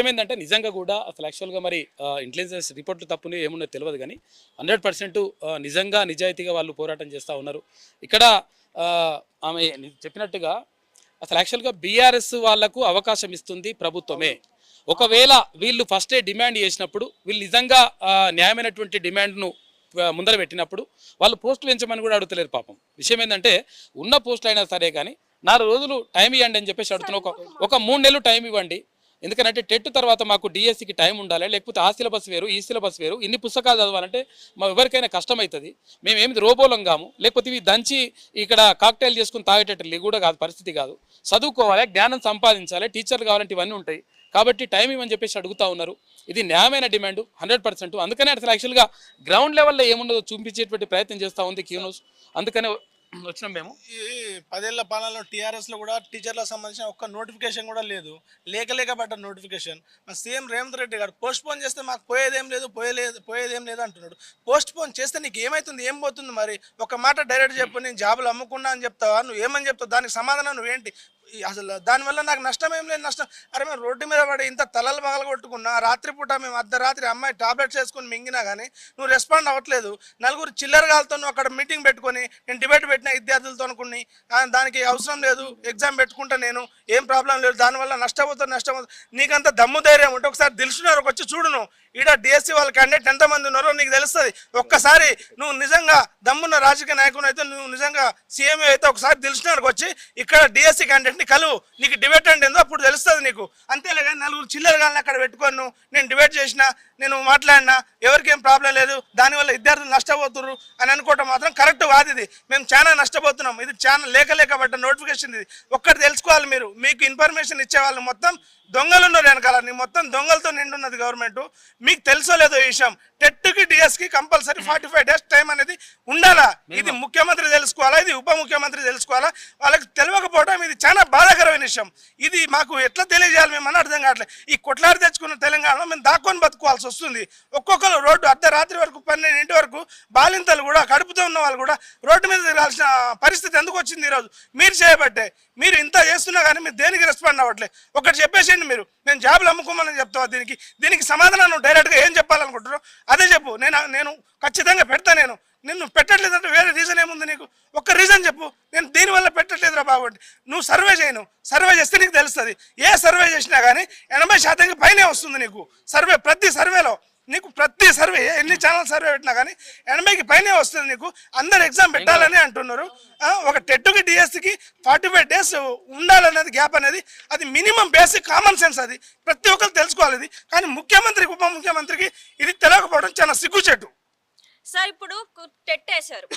ఏమైందంటే నిజంగా కూడా అసలు యాక్చువల్గా మరి ఇంటెలిజెన్స్ రిపోర్ట్లు తప్పుని ఏమున్నో తెలియదు కానీ 100% నిజంగా నిజాయితీగా వాళ్ళు పోరాటం చేస్తూ ఉన్నారు. ఇక్కడ ఆమె చెప్పినట్టుగా అసలు యాక్చువల్గా బీఆర్ఎస్ వాళ్లకు అవకాశం ఇస్తుంది ప్రభుత్వమే. ఒకవేళ వీళ్ళు ఫస్టే డిమాండ్ చేసినప్పుడు వీళ్ళు నిజంగా న్యాయమైనటువంటి డిమాండ్ను ముందర పెట్టినప్పుడు వాళ్ళు పోస్టులు పెంచమని కూడా అడుగుతలేరు పాపం. విషయం ఏంటంటే ఉన్న పోస్టులు అయినా సరే కానీ 4 రోజులు టైం ఇవ్వండి అని చెప్పేసి అడుగుతున్నా. ఒక 3 నెలలు టైం ఇవ్వండి. ఎందుకంటే టెట్ తర్వాత మాకు డిఎస్సికి టైం ఉండాలి, లేకపోతే ఆ సిలబస్ వేరు ఈ సిలబస్ వేరు, ఇన్ని పుస్తకాలు చదవాలంటే మా ఎవరికైనా కష్టమవుతుంది. మేము ఏమి రోబోలం కాము, లేకపోతే ఇవి దంచి ఇక్కడ కాక్టైల్ చేసుకుని తాగేటట్టు కూడా కాదు, పరిస్థితి కాదు. చదువుకోవాలి, జ్ఞానం సంపాదించాలి, టీచర్లు కావాలంటే ఇవన్నీ ఉంటాయి. కాబట్టి టైం ఇవ్వని చెప్పేసి అడుగుతూ ఉన్నారు. ఇది న్యాయమైన డిమాండ్ 100%. అందుకనే అసలు యాక్చువల్గా గ్రౌండ్ లెవెల్లో ఏముండదో చూపించేటువంటి ప్రయత్నం చేస్తూ ఉంది క్యూ న్యూస్. అందుకనే వచ్చినాం మేము. ఈ 10 ఏళ్ల పాలనలో టీఆర్ఎస్లో కూడా టీచర్లకు సంబంధించిన ఒక్క నోటిఫికేషన్ కూడా లేదు. లేక పడ్డ నోటిఫికేషన్. మా సీఎం రేవంత్ రెడ్డి గారు పోస్ట్ పోన్ చేస్తే మాకు పోయేదేం లేదు అంటున్నాడు. పోస్ట్ పోన్ చేస్తే నీకు ఏమవుతుంది, ఏం పోతుంది? మరి ఒక మాట డైరెక్ట్ చెప్పు, నేను జాబులు అమ్ముకున్నా అని చెప్తావా? నువ్వు ఏమని చెప్తావు? దానికి సమాధానం నువ్వేంటి? అసలు దానివల్ల నాకు నష్టం ఏం లేదు. నష్టం అరే మేము రోడ్డు మీద పడి ఇంత తలలు పగల కొట్టుకున్నా, రాత్రిపూట మేము అర్ధరాత్రి అమ్మాయి టాబ్లెట్స్ వేసుకొని మింగినా కానీ నువ్వు రెస్పాండ్ అవ్వట్లేదు. నలుగురు చిల్లరగాలతో నువ్వు అక్కడ మీటింగ్ పెట్టుకొని నేను డిబేట్ పెట్టిన విద్యార్థులతో అనుకుని దానికి అవసరం లేదు, ఎగ్జామ్ పెట్టుకుంటా, నేను ఏం ప్రాబ్లం లేదు, దానివల్ల నష్టపోతుంది. నీకంత దమ్ము ధైర్యం ఉంటే ఒకసారి దిల్సుఖ్నగర్కి వచ్చి చూడు. నువ్వు ఈడ డిఎస్సి వాళ్ళ క్యాండిడేట్ ఎంతమంది ఉన్నారో నీకు తెలుస్తుంది. ఒక్కసారి నువ్వు నిజంగా దమ్మున్న రాజకీయ నాయకుడు అయితే, నువ్వు నిజంగా సీఎంఏ అయితే ఒకసారి దిల్సుఖ్నగర్కి వచ్చి ఇక్కడ డిఎస్సి క్యాండిడేట్ని కలువు. నీకు డిబేట్ అంటే ఏందో అప్పుడు తెలుస్తుంది నీకు. అంతేలేగా నలుగురు చిల్లరగాలని అక్కడ పెట్టుకొని నేను డిబేట్ చేసినా, నేను మాట్లాడినా, ఎవరికేం ప్రాబ్లం లేదు, దానివల్ల విద్యార్థులు నష్టపోతున్నారు అని అనుకోవటం మాత్రం కరెక్ట్ కాదు. ఇది మేము చాలా నష్టపోతున్నాం. ఇది చాలా లేక పడ్డ నోటిఫికేషన్. ఇది ఒక్కటి తెలుసుకోవాలి మీరు. మీకు ఇన్ఫర్మేషన్ ఇచ్చేవాళ్ళు మొత్తం దొంగలు ఉన్నారు వెనకాల. మొత్తం దొంగలతో నిండున్నది గవర్నమెంట్. మీకు తెలుసో లేదో ఈ విషయం. టెట్కి డిఎస్కి కంపల్సరీ 45 days టైం అనేది ఉండాలా. ఇది ముఖ్యమంత్రి తెలుసుకోవాలా, ఇది ఉప ముఖ్యమంత్రి తెలుసుకోవాలా. వాళ్ళకి తెలియకపోవడం ఇది చాలా బాధాకరమైన విషయం. ఇది మాకు ఎట్లా తెలియజేయాలి మేము అని అర్థం కావట్లేదు. ఈ కొట్లాడి తెచ్చుకున్న తెలంగాణలో మేము దాక్కొని బతుకోవాల్సి వస్తుంది. ఒక్కొక్కరు రోడ్డు అర్ధరాత్రి వరకు 12 వరకు బాలింతలు కూడా, కడుపుతో ఉన్న వాళ్ళు కూడా రోడ్డు మీద తిరగాల్సిన పరిస్థితి ఎందుకు వచ్చింది ఈరోజు? మీరు చేయబట్టే. మీరు ఇంత చేస్తున్నా కానీ మీరు దేనికి రెస్పాండ్ అవ్వట్లేదు. ఒకటి చెప్పేసేయండి మీరు, నేను జాబులు అమ్ముకోమని చెప్తావా? దీనికి సమాధానం నువ్వు డైరెక్ట్గా ఏం చెప్పాలనుకుంటున్నావు అదే చెప్పు. నేను ఖచ్చితంగా పెడతా. నిన్ను పెట్టట్లేదంటే వేరే రీజన్ ఏముంది నీకు? ఒక్క రీజన్ చెప్పు. నేను దీనివల్ల పెట్టట్లేదురా బాబు. నువ్వు సర్వే చేయను. సర్వే చేస్తే నీకు తెలుస్తుంది. ఏ సర్వే చేసినా కానీ 80% పైనే వస్తుంది నీకు సర్వే. ప్రతి సర్వేలో నీకు ప్రతి సర్వే, ఎన్ని ఛానల్ సర్వే పెట్టినా కానీ 80కి పైనే వస్తుంది నీకు. అందరు ఎగ్జామ్ పెట్టాలని అంటున్నారు. ఒక టెట్కి డిఎస్సికి 45 days ఉండాలనేది గ్యాప్ అనేది అది మినిమం బేసిక్ కామన్ సెన్స్. అది ప్రతి ఒక్కరు తెలుసుకోవాలి. ఇది కానీ ముఖ్యమంత్రికి, ఉప ముఖ్యమంత్రికి ఇది తెలియకపోవడం చాలా సిగ్గుచేటు. సార్ ఇప్పుడు టెట్ వేశారు.